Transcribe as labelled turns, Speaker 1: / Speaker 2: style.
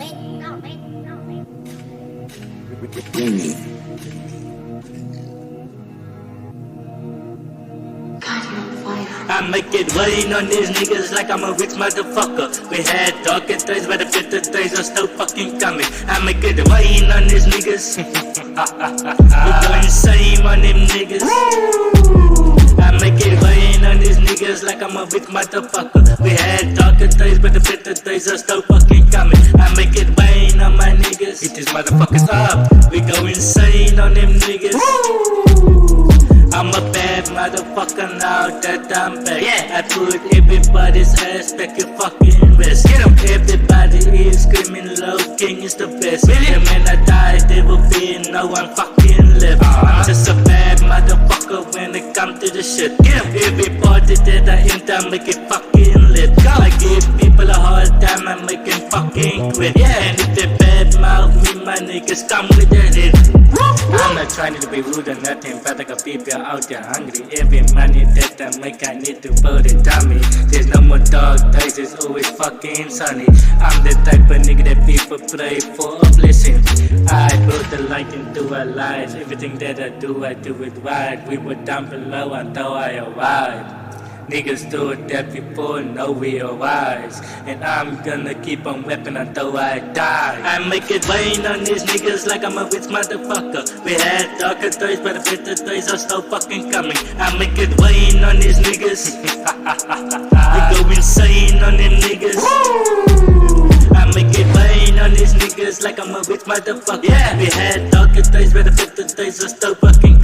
Speaker 1: I make it rain on these niggas like I'm a rich motherfucker. We had darker days, but the better days are still fucking coming. I make it rain on these niggas. We go insane on them niggas. I make it rain on these niggas like I'm a rich motherfucker. We had darker days, but the better days are still fucking coming. I make it rain on my niggas. Hit these motherfuckers up. We go insane on them niggas. I'm a bad motherfucker now that I'm back. Yeah. I put everybody's ass back in fucking rest. Get 'em. Everybody is screaming low, King is the best. Really? And when I die, there will be no one fucking left. I'm just a bad motherfucker when it comes to the shit. Get 'em. Everybody that I enter, make it fucking lit. Go. I give people a hard time, I make them fucking quit. Yeah. And if they bad mouth me, my niggas come with that hit. I'm not trying to be rude or nothing, but I got people out there hungry. Every money that I make, I need to put it on me. There's no more dark days, it's always fucking sunny. I'm the type of nigga that people pray for a blessing. I put the light into our lives. Everything that I do it right. We were down below until I arrived. Niggas do that before, know we are wise. And I'm gonna keep on rapping until I die. I make it rain on these niggas like I'm a rich motherfucker. We had darker days, but the better days are still fucking coming. I make it rain on these niggas. We go insane on them niggas. I make it rain on these niggas like I'm a rich motherfucker. Yeah. We had darker days, but the better days are still fucking